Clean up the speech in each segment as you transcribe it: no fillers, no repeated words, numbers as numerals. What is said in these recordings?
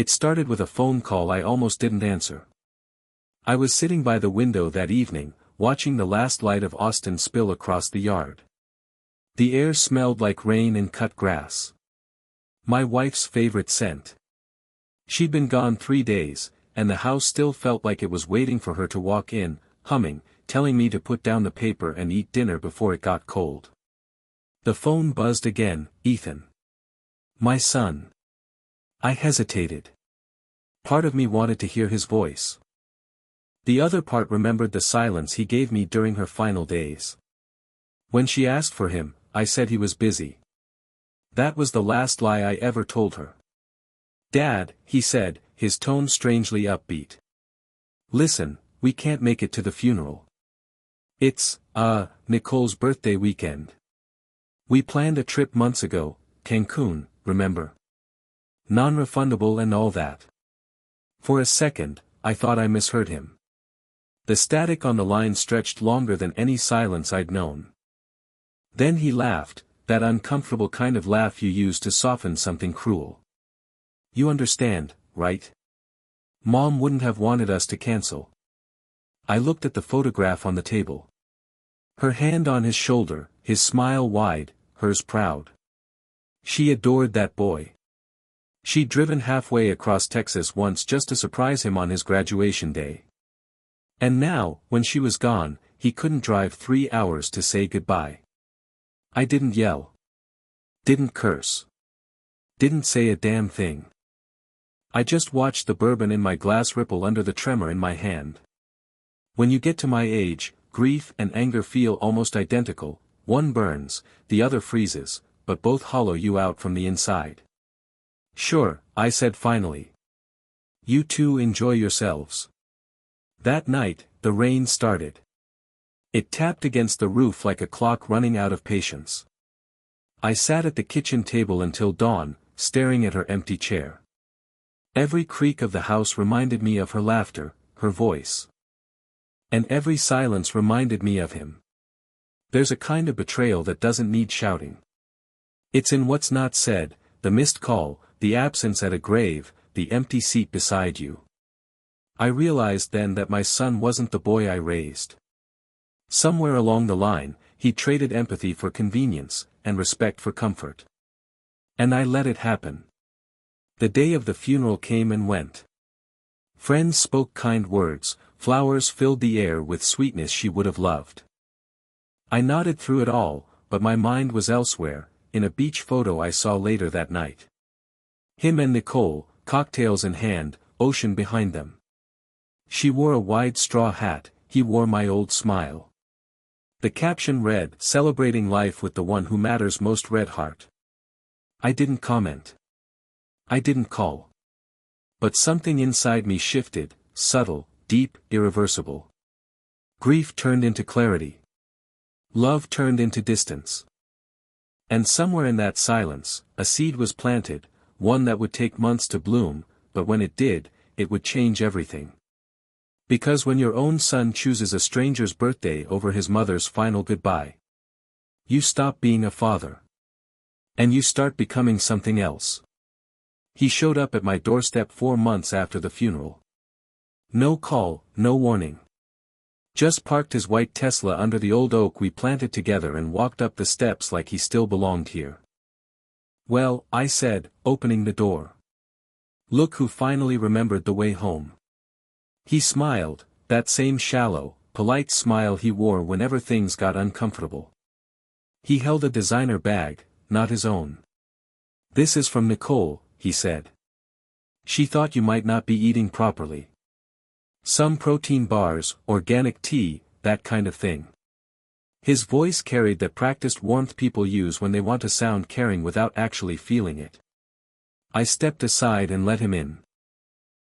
It started with a phone call I almost didn't answer. I was sitting by the window that evening, watching the last light of Austin spill across the yard. The air smelled like rain and cut grass. My wife's favorite scent. She'd been gone 3 days, and the house still felt like it was waiting for her to walk in, humming, telling me to put down the paper and eat dinner before it got cold. The phone buzzed again. Ethan. My son. I hesitated. Part of me wanted to hear his voice. The other part remembered the silence he gave me during her final days. When she asked for him, I said he was busy. That was the last lie I ever told her. Dad, he said, his tone strangely upbeat. Listen, we can't make it to the funeral. It's, Nicole's birthday weekend. We planned a trip months ago, Cancun, remember? Non-refundable and all that. For a second, I thought I misheard him. The static on the line stretched longer than any silence I'd known. Then he laughed, that uncomfortable kind of laugh you use to soften something cruel. You understand, right? Mom wouldn't have wanted us to cancel. I looked at the photograph on the table. Her hand on his shoulder, his smile wide, hers proud. She adored that boy. She'd driven halfway across Texas once just to surprise him on his graduation day. And now, when she was gone, he couldn't drive 3 hours to say goodbye. I didn't yell. Didn't curse. Didn't say a damn thing. I just watched the bourbon in my glass ripple under the tremor in my hand. When you get to my age, grief and anger feel almost identical, one burns, the other freezes, but both hollow you out from the inside. Sure, I said finally. You two enjoy yourselves. That night, the rain started. It tapped against the roof like a clock running out of patience. I sat at the kitchen table until dawn, staring at her empty chair. Every creak of the house reminded me of her laughter, her voice. And every silence reminded me of him. There's a kind of betrayal that doesn't need shouting. It's in what's not said, the missed call, the absence at a grave, the empty seat beside you. I realized then that my son wasn't the boy I raised. Somewhere along the line, he traded empathy for convenience, and respect for comfort. And I let it happen. The day of the funeral came and went. Friends spoke kind words, flowers filled the air with sweetness she would have loved. I nodded through it all, but my mind was elsewhere, in a beach photo I saw later that night. Him and Nicole, cocktails in hand, ocean behind them. She wore a wide straw hat, he wore my old smile. The caption read, "Celebrating life with the one who matters most, Red Heart." I didn't comment. I didn't call. But something inside me shifted, subtle, deep, irreversible. Grief turned into clarity. Love turned into distance. And somewhere in that silence, a seed was planted, one that would take months to bloom, but when it did, it would change everything. Because when your own son chooses a stranger's birthday over his mother's final goodbye, you stop being a father. And you start becoming something else. He showed up at my doorstep 4 months after the funeral. No call, no warning. Just parked his white Tesla under the old oak we planted together and walked up the steps like he still belonged here. Well, I said, opening the door. Look who finally remembered the way home. He smiled, that same shallow, polite smile he wore whenever things got uncomfortable. He held a designer bag, not his own. This is from Nicole, he said. She thought you might not be eating properly. Some protein bars, organic tea, that kind of thing. His voice carried that practiced warmth people use when they want to sound caring without actually feeling it. I stepped aside and let him in.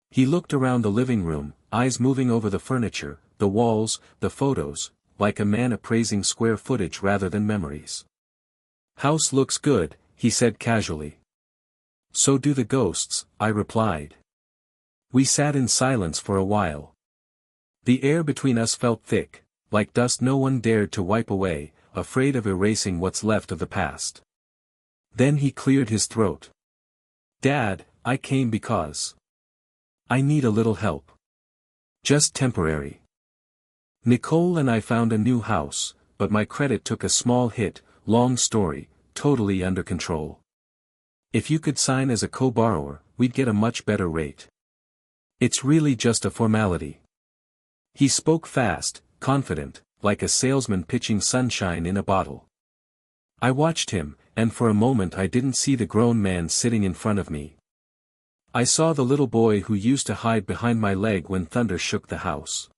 He looked around the living room, eyes moving over the furniture, the walls, the photos, like a man appraising square footage rather than memories. House looks good, he said casually. So do the ghosts, I replied. We sat in silence for a while. The air between us felt thick, like dust no one dared to wipe away, afraid of erasing what's left of the past. Then he cleared his throat. Dad, I came because I need a little help. Just temporary. Nicole and I found a new house, but my credit took a small hit, long story, totally under control. If you could sign as a co-borrower, we'd get a much better rate. It's really just a formality. He spoke fast, confident, like a salesman pitching sunshine in a bottle. I watched him, and for a moment I didn't see the grown man sitting in front of me. I saw the little boy who used to hide behind my leg when thunder shook the house.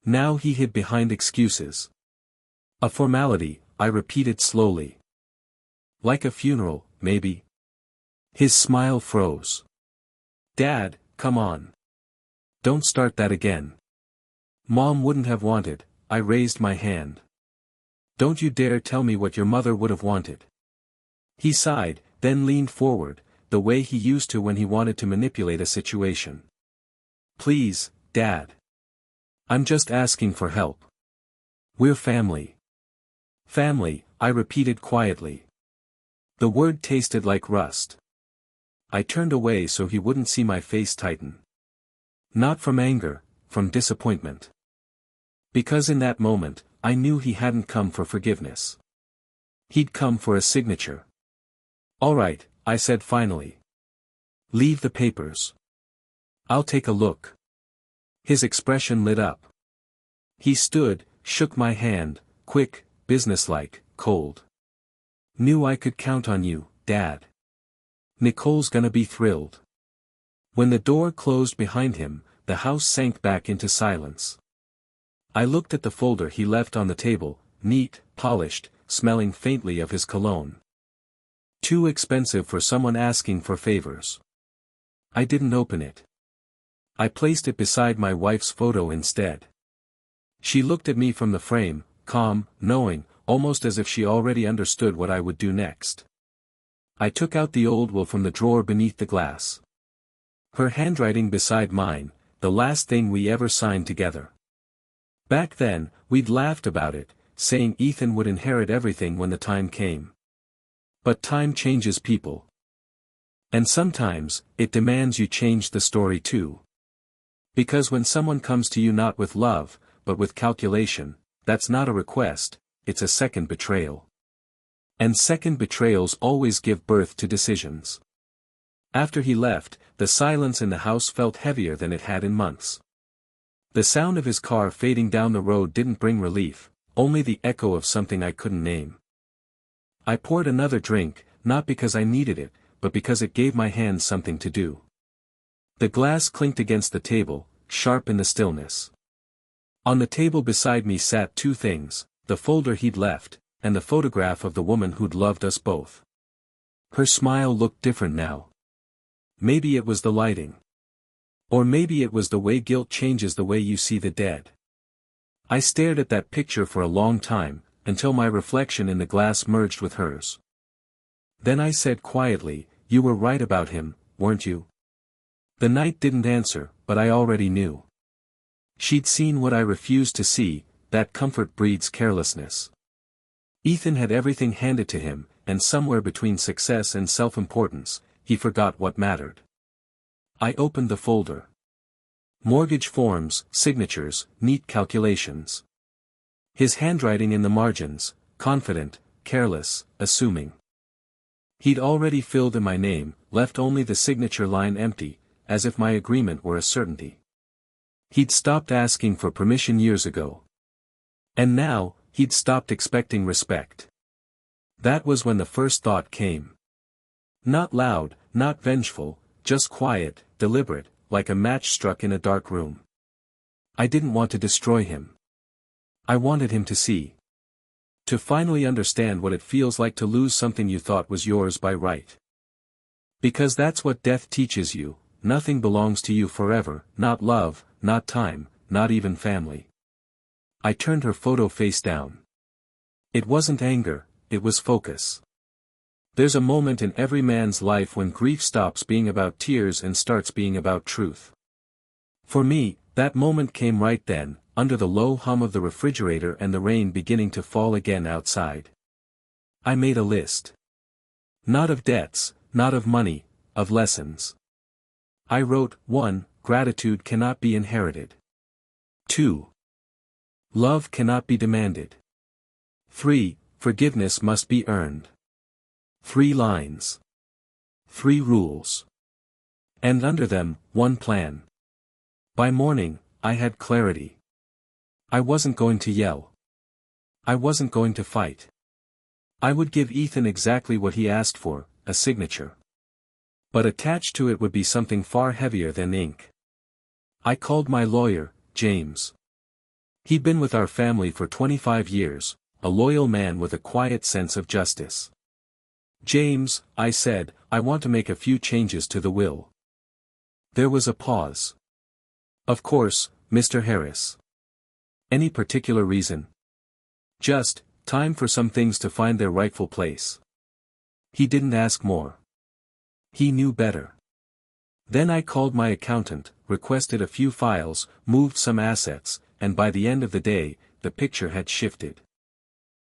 Now he hid behind excuses. A formality, I repeated slowly. Like a funeral, maybe. His smile froze. Dad, come on. Don't start that again. Mom wouldn't have wanted, I raised my hand. Don't you dare tell me what your mother would have wanted. He sighed, then leaned forward, the way he used to when he wanted to manipulate a situation. Please, Dad. I'm just asking for help. We're family. Family, I repeated quietly. The word tasted like rust. I turned away so he wouldn't see my face tighten. Not from anger, from disappointment. Because in that moment, I knew he hadn't come for forgiveness. He'd come for a signature. All right, I said finally. Leave the papers. I'll take a look. His expression lit up. He stood, shook my hand, quick, businesslike, cold. Knew I could count on you, Dad. Nicole's gonna be thrilled. When the door closed behind him, the house sank back into silence. I looked at the folder he left on the table, neat, polished, smelling faintly of his cologne. Too expensive for someone asking for favors. I didn't open it. I placed it beside my wife's photo instead. She looked at me from the frame, calm, knowing, almost as if she already understood what I would do next. I took out the old will from the drawer beneath the glass. Her handwriting beside mine, the last thing we ever signed together. Back then, we'd laughed about it, saying Ethan would inherit everything when the time came. But time changes people. And sometimes, it demands you change the story too. Because when someone comes to you not with love, but with calculation, that's not a request, it's a second betrayal. And second betrayals always give birth to decisions. After he left, the silence in the house felt heavier than it had in months. The sound of his car fading down the road didn't bring relief, only the echo of something I couldn't name. I poured another drink, not because I needed it, but because it gave my hands something to do. The glass clinked against the table, sharp in the stillness. On the table beside me sat two things, the folder he'd left, and the photograph of the woman who'd loved us both. Her smile looked different now. Maybe it was the lighting. Or maybe it was the way guilt changes the way you see the dead. I stared at that picture for a long time, until my reflection in the glass merged with hers. Then I said quietly, "You were right about him, weren't you?" The night didn't answer, but I already knew. She'd seen what I refused to see, that comfort breeds carelessness. Ethan had everything handed to him, and somewhere between success and self-importance, he forgot what mattered. I opened the folder. Mortgage forms, signatures, neat calculations. His handwriting in the margins, confident, careless, assuming. He'd already filled in my name, left only the signature line empty, as if my agreement were a certainty. He'd stopped asking for permission years ago. And now, he'd stopped expecting respect. That was when the first thought came. Not loud, not vengeful, just quiet, deliberate, like a match struck in a dark room. I didn't want to destroy him. I wanted him to see. To finally understand what it feels like to lose something you thought was yours by right. Because that's what death teaches you, nothing belongs to you forever, not love, not time, not even family. I turned her photo face down. It wasn't anger, it was focus. There's a moment in every man's life when grief stops being about tears and starts being about truth. For me, that moment came right then, under the low hum of the refrigerator and the rain beginning to fall again outside. I made a list. Not of debts, not of money, of lessons. I wrote, 1. Gratitude cannot be inherited. 2. Love cannot be demanded. 3. Forgiveness must be earned. 3 lines. 3 rules. And under them, 1 plan. By morning, I had clarity. I wasn't going to yell. I wasn't going to fight. I would give Ethan exactly what he asked for, a signature. But attached to it would be something far heavier than ink. I called my lawyer, James. He'd been with our family for 25 years, a loyal man with a quiet sense of justice. James, I said, I want to make a few changes to the will. There was a pause. Of course, Mr. Harris. Any particular reason? Just, time for some things to find their rightful place. He didn't ask more. He knew better. Then I called my accountant, requested a few files, moved some assets, and by the end of the day, the picture had shifted.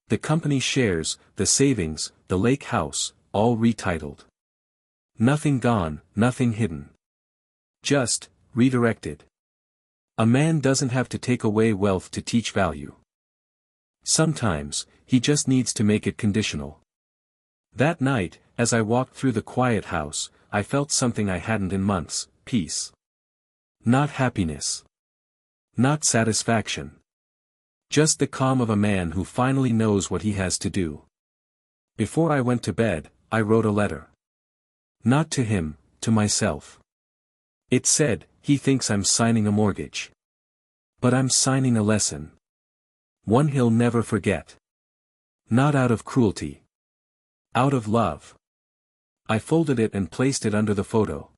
The company shares, the savings, the lake house, all retitled. Nothing gone, nothing hidden. Just, redirected. A man doesn't have to take away wealth to teach value. Sometimes, he just needs to make it conditional. That night, as I walked through the quiet house, I felt something I hadn't in months, peace. Not happiness. Not satisfaction. Just the calm of a man who finally knows what he has to do. Before I went to bed, I wrote a letter. Not to him, to myself. It said, he thinks I'm signing a mortgage. But I'm signing a lesson. One he'll never forget. Not out of cruelty. Out of love. I folded it and placed it under the photo.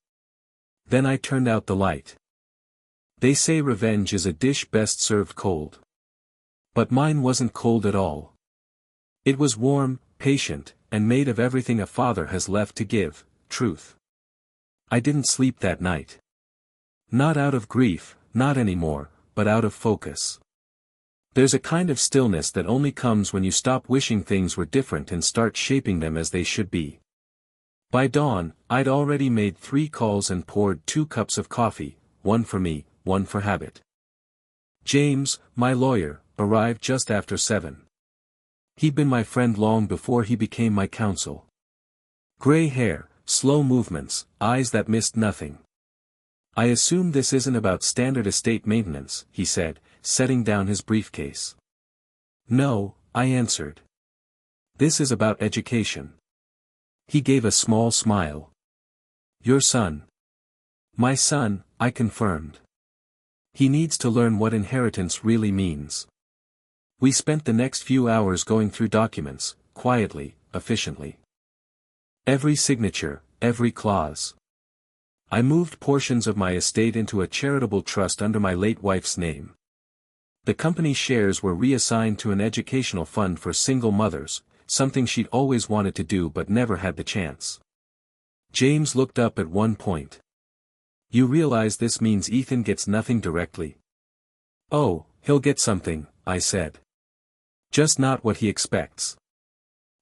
Then I turned out the light. They say revenge is a dish best served cold. But mine wasn't cold at all. It was warm, patient, and made of everything a father has left to give, truth. I didn't sleep that night. Not out of grief, not anymore, but out of focus. There's a kind of stillness that only comes when you stop wishing things were different and start shaping them as they should be. By dawn, I'd already made 3 calls and poured 2 cups of coffee, 1 for me, 1 for habit. James, my lawyer, arrived just after 7. He'd been my friend long before he became my counsel. Gray hair, slow movements, eyes that missed nothing. I assume this isn't about standard estate maintenance, he said, setting down his briefcase. No, I answered. This is about education. He gave a small smile. Your son. My son, I confirmed. He needs to learn what inheritance really means. We spent the next few hours going through documents, quietly, efficiently. Every signature, every clause. I moved portions of my estate into a charitable trust under my late wife's name. The company shares were reassigned to an educational fund for single mothers, something she'd always wanted to do but never had the chance. James looked up at one point. You realize this means Ethan gets nothing directly? Oh, he'll get something, I said. Just not what he expects.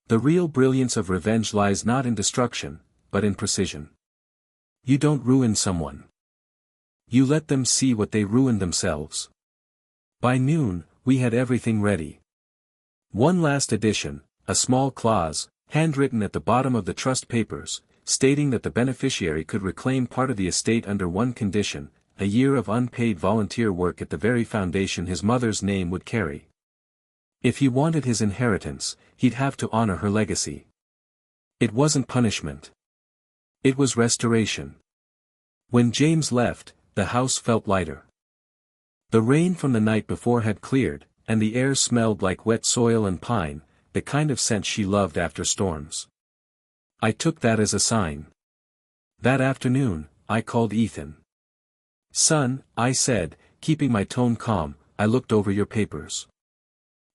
The real brilliance of revenge lies not in destruction, but in precision. You don't ruin someone. You let them see what they ruined themselves. By noon, we had everything ready. One last addition, a small clause, handwritten at the bottom of the trust papers, stating that the beneficiary could reclaim part of the estate under one condition, a year of unpaid volunteer work at the very foundation his mother's name would carry. If he wanted his inheritance, he'd have to honor her legacy. It wasn't punishment. It was restoration. When James left, the house felt lighter. The rain from the night before had cleared, and the air smelled like wet soil and pine, the kind of scent she loved after storms. I took that as a sign. That afternoon, I called Ethan. Son, I said, keeping my tone calm, I looked over your papers.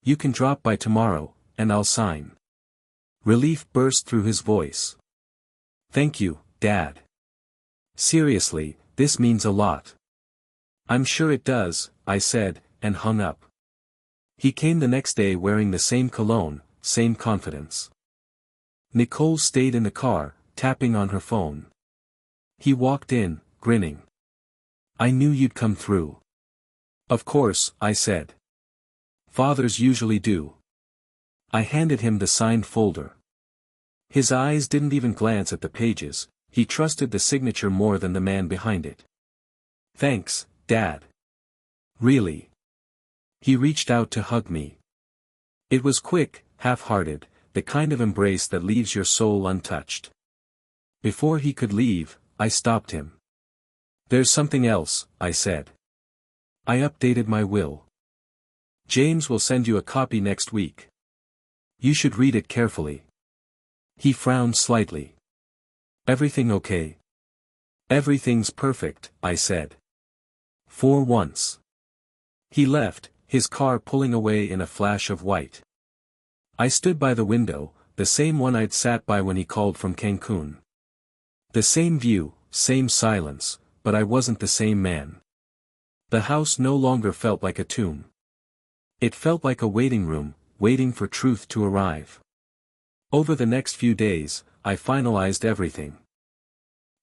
You can drop by tomorrow, and I'll sign. Relief burst through his voice. Thank you, Dad. Seriously, this means a lot. I'm sure it does, I said, and hung up. He came the next day wearing the same cologne, same confidence. Nicole stayed in the car, tapping on her phone. He walked in, grinning. I knew you'd come through. Of course, I said. Fathers usually do. I handed him the signed folder. His eyes didn't even glance at the pages, he trusted the signature more than the man behind it. Thanks, Dad. Really. He reached out to hug me. It was quick, half-hearted, the kind of embrace that leaves your soul untouched. Before he could leave, I stopped him. There's something else, I said. I updated my will. James will send you a copy next week. You should read it carefully. He frowned slightly. Everything okay? Everything's perfect, I said. For once. He left, his car pulling away in a flash of white. I stood by the window, the same one I'd sat by when he called from Cancun. The same view, same silence, but I wasn't the same man. The house no longer felt like a tomb. It felt like a waiting room, waiting for truth to arrive. Over the next few days, I finalized everything.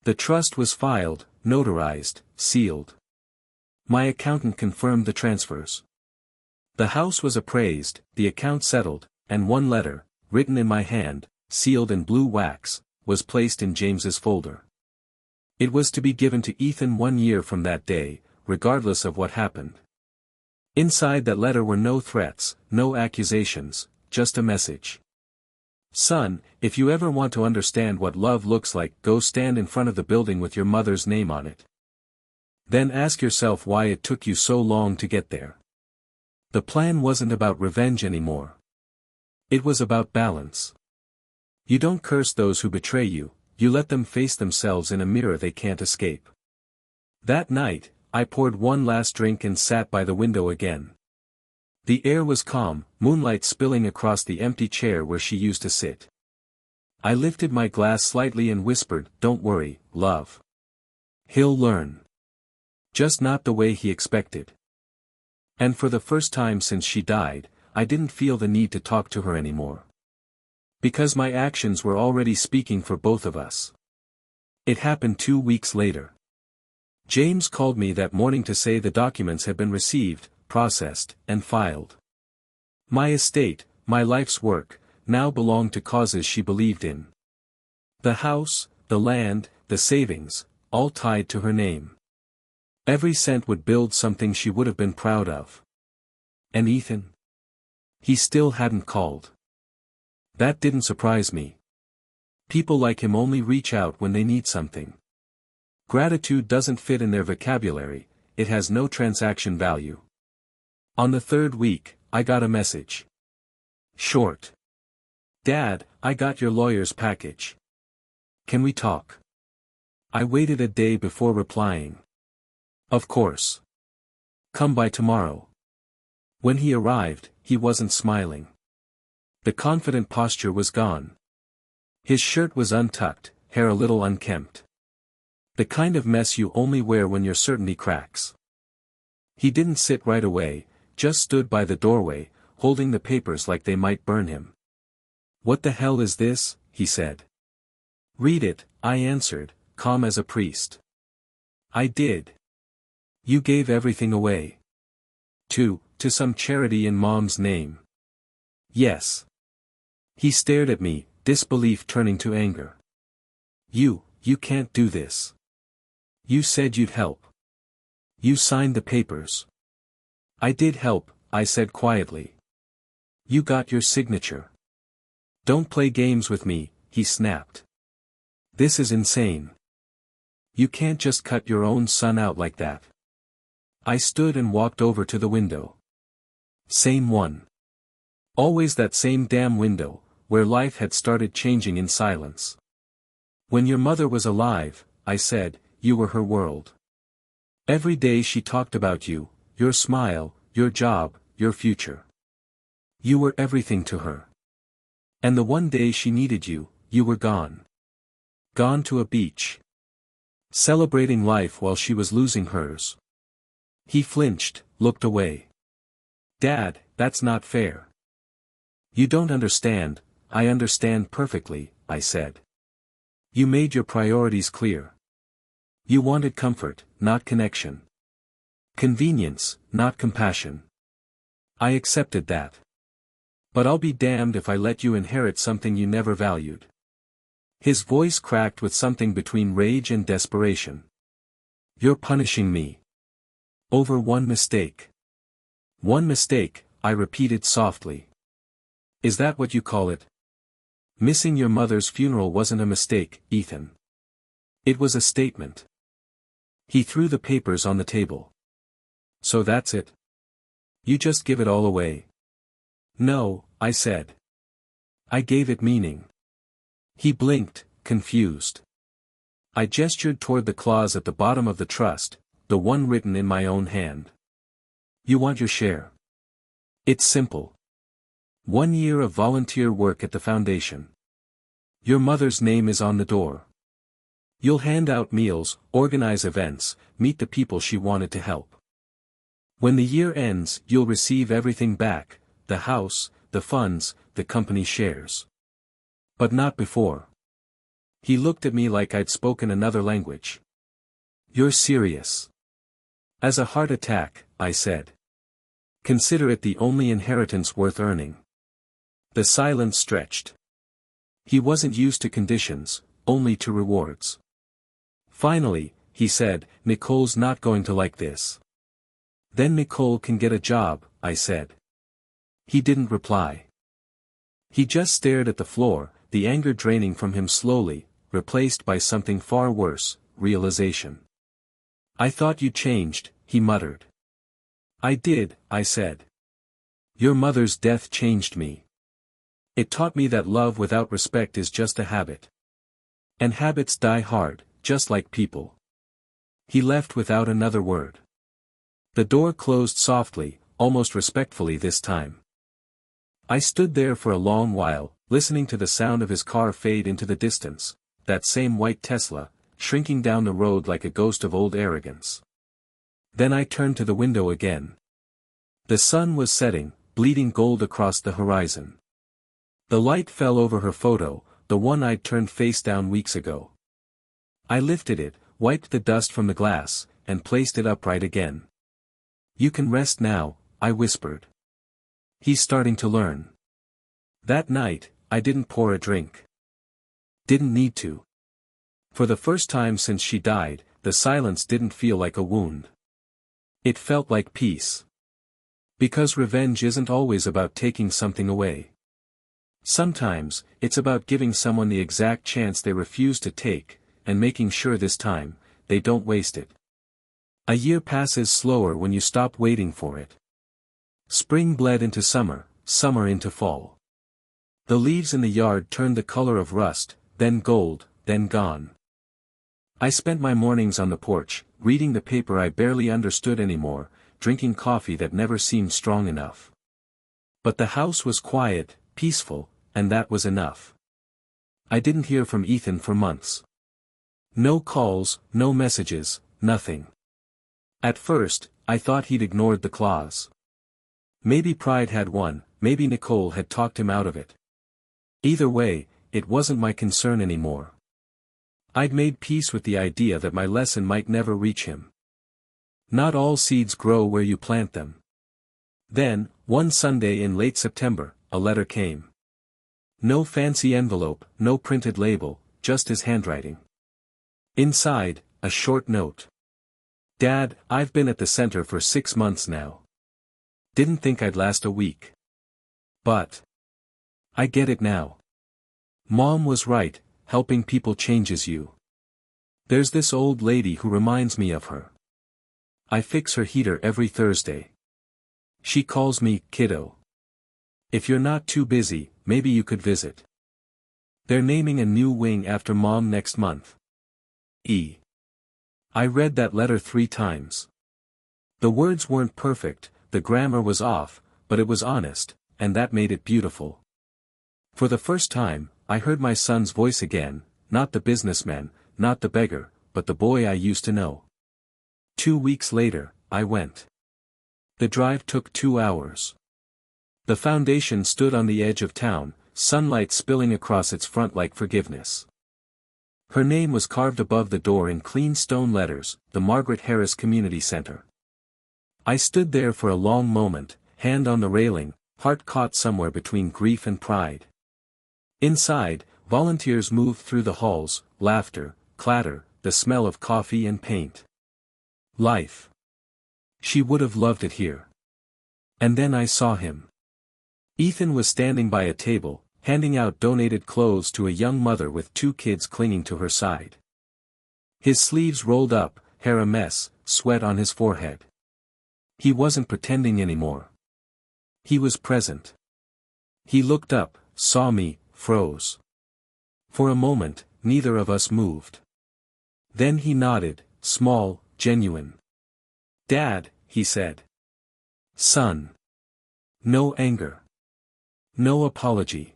The trust was filed, notarized, sealed. My accountant confirmed the transfers. The house was appraised, the account settled, and one letter, written in my hand, sealed in blue wax, was placed in James's folder. It was to be given to Ethan 1 year from that day, regardless of what happened. Inside that letter were no threats, no accusations, just a message. Son, if you ever want to understand what love looks like, go stand in front of the building with your mother's name on it. Then ask yourself why it took you so long to get there. The plan wasn't about revenge anymore. It was about balance. You don't curse those who betray you, you let them face themselves in a mirror they can't escape. That night, I poured one last drink and sat by the window again. The air was calm, moonlight spilling across the empty chair where she used to sit. I lifted my glass slightly and whispered, "Don't worry, love. He'll learn. Just not the way he expected." And for the first time since she died, I didn't feel the need to talk to her anymore. Because my actions were already speaking for both of us. It happened 2 weeks later. James called me that morning to say the documents had been received, processed, and filed. My estate, my life's work, now belonged to causes she believed in. The house, the land, the savings, all tied to her name. Every cent would build something she would have been proud of. And Ethan? He still hadn't called. That didn't surprise me. People like him only reach out when they need something. Gratitude doesn't fit in their vocabulary, it has no transaction value. On the 3rd week, I got a message. Short. Dad, I got your lawyer's package. Can we talk? I waited a day before replying. Of course. Come by tomorrow. When he arrived, he wasn't smiling. The confident posture was gone. His shirt was untucked, hair a little unkempt. The kind of mess you only wear when your certainty cracks. He didn't sit right away, just stood by the doorway, holding the papers like they might burn him. "What the hell is this?" he said. "Read it," I answered, calm as a priest. "I did. You gave everything away. To some charity in Mom's name." "Yes." He stared at me, disbelief turning to anger. You can't do this. You said you'd help. You signed the papers." "I did help," I said quietly. "You got your signature." "Don't play games with me," he snapped. "This is insane. You can't just cut your own son out like that." I stood and walked over to the window. Same one. Always that same damn window, where life had started changing in silence. "When your mother was alive," I said, "you were her world. Every day she talked about you, your smile, your job, your future. You were everything to her. And the one day she needed you, you were gone. Gone to a beach. Celebrating life while she was losing hers." He flinched, looked away. "Dad, that's not fair." "You don't understand, I understand perfectly," I said. "You made your priorities clear. You wanted comfort, not connection. Convenience, not compassion. I accepted that. But I'll be damned if I let you inherit something you never valued. His voice cracked with something between rage and desperation. You're punishing me. Over one mistake. One mistake, I repeated softly. Is that what you call it? Missing your mother's funeral wasn't a mistake, Ethan. It was a statement. He threw the papers on the table. So that's it? You just give it all away. No, I said. I gave it meaning. He blinked, confused. I gestured toward the clause at the bottom of the trust, the one written in my own hand. You want your share. It's simple. 1 year of volunteer work at the foundation. Your mother's name is on the door. You'll hand out meals, organize events, meet the people she wanted to help. When the year ends, you'll receive everything back, the house, the funds, the company shares. But not before. He looked at me like I'd spoken another language. You're serious. As a heart attack, I said. Consider it the only inheritance worth earning. The silence stretched. He wasn't used to conditions, only to rewards. Finally, he said, Nicole's not going to like this. Then Nicole can get a job, I said. He didn't reply. He just stared at the floor, the anger draining from him slowly, replaced by something far worse, realization. I thought you changed, he muttered. I did, I said. Your mother's death changed me. It taught me that love without respect is just a habit. And habits die hard, just like people. He left without another word. The door closed softly, almost respectfully this time. I stood there for a long while, listening to the sound of his car fade into the distance, that same white Tesla, shrinking down the road like a ghost of old arrogance. Then I turned to the window again. The sun was setting, bleeding gold across the horizon. The light fell over her photo, the one I'd turned face down weeks ago. I lifted it, wiped the dust from the glass, and placed it upright again. You can rest now, I whispered. He's starting to learn. That night, I didn't pour a drink. Didn't need to. For the first time since she died, the silence didn't feel like a wound. It felt like peace. Because revenge isn't always about taking something away. Sometimes, it's about giving someone the exact chance they refuse to take, and making sure this time, they don't waste it. A year passes slower when you stop waiting for it. Spring bled into summer, summer into fall. The leaves in the yard turned the color of rust, then gold, then gone. I spent my mornings on the porch, reading the paper I barely understood anymore, drinking coffee that never seemed strong enough. But the house was quiet, peaceful, and that was enough. I didn't hear from Ethan for months. No calls, no messages, nothing. At first, I thought he'd ignored the clause. Maybe pride had won, maybe Nicole had talked him out of it. Either way, it wasn't my concern anymore. I'd made peace with the idea that my lesson might never reach him. Not all seeds grow where you plant them. Then, one Sunday in late September, a letter came. No fancy envelope, no printed label, just his handwriting. Inside, a short note. Dad, I've been at the center for 6 months now. Didn't think I'd last a week. But I get it now. Mom was right, helping people changes you. There's this old lady who reminds me of her. I fix her heater every Thursday. She calls me, kiddo. If you're not too busy, maybe you could visit. They're naming a new wing after Mom next month. I read that letter 3 times. The words weren't perfect, the grammar was off, but it was honest, and that made it beautiful. For the first time, I heard my son's voice again, not the businessman, not the beggar, but the boy I used to know. 2 weeks later, I went. The drive took 2 hours. The foundation stood on the edge of town, sunlight spilling across its front like forgiveness. Her name was carved above the door in clean stone letters, the Margaret Harris Community Center. I stood there for a long moment, hand on the railing, heart caught somewhere between grief and pride. Inside, volunteers moved through the halls, laughter, clatter, the smell of coffee and paint. Life. She would have loved it here. And then I saw him. Ethan was standing by a table, handing out donated clothes to a young mother with 2 kids clinging to her side. His sleeves rolled up, hair a mess, sweat on his forehead. He wasn't pretending anymore. He was present. He looked up, saw me, froze. For a moment, neither of us moved. Then he nodded, small, genuine. "Dad," he said. "Son." No anger. No apology.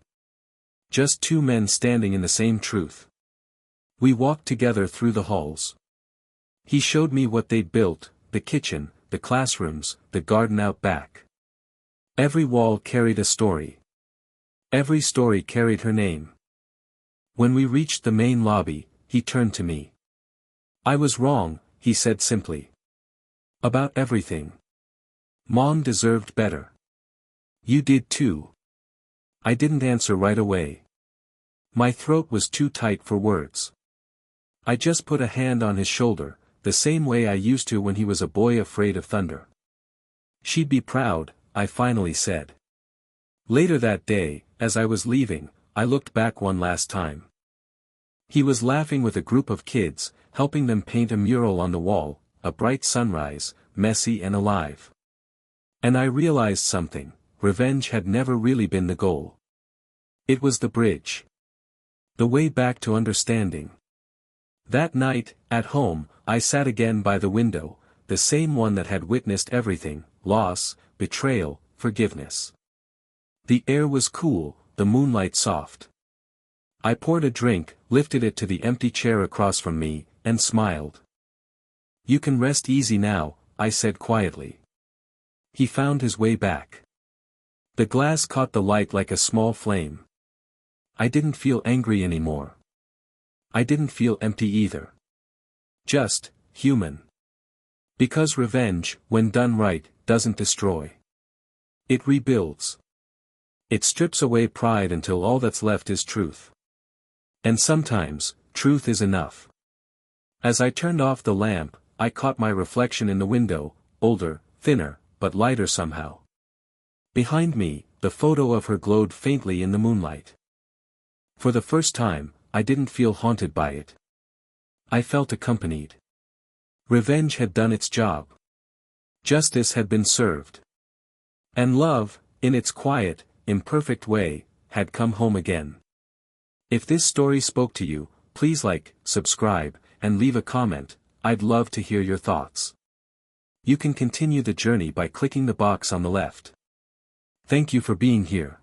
Just 2 men standing in the same truth. We walked together through the halls. He showed me what they'd built, the kitchen, the classrooms, the garden out back. Every wall carried a story. Every story carried her name. When we reached the main lobby, he turned to me. "I was wrong," he said simply. "About everything. Mom deserved better. You did too." I didn't answer right away. My throat was too tight for words. I just put a hand on his shoulder, the same way I used to when he was a boy afraid of thunder. "She'd be proud," I finally said. Later that day, as I was leaving, I looked back one last time. He was laughing with a group of kids, helping them paint a mural on the wall, a bright sunrise, messy and alive. And I realized something: revenge had never really been the goal. It was the bridge. The way back to understanding. That night, at home, I sat again by the window, the same one that had witnessed everything: loss, betrayal, forgiveness. The air was cool, the moonlight soft. I poured a drink, lifted it to the empty chair across from me, and smiled. "You can rest easy now," I said quietly. He found his way back. The glass caught the light like a small flame. I didn't feel angry anymore. I didn't feel empty either. Just human. Because revenge, when done right, doesn't destroy. It rebuilds. It strips away pride until all that's left is truth. And sometimes, truth is enough. As I turned off the lamp, I caught my reflection in the window, older, thinner, but lighter somehow. Behind me, the photo of her glowed faintly in the moonlight. For the first time, I didn't feel haunted by it. I felt accompanied. Revenge had done its job. Justice had been served. And love, in its quiet, imperfect way, had come home again. If this story spoke to you, please like, subscribe, and leave a comment. I'd love to hear your thoughts. You can continue the journey by clicking the box on the left. Thank you for being here.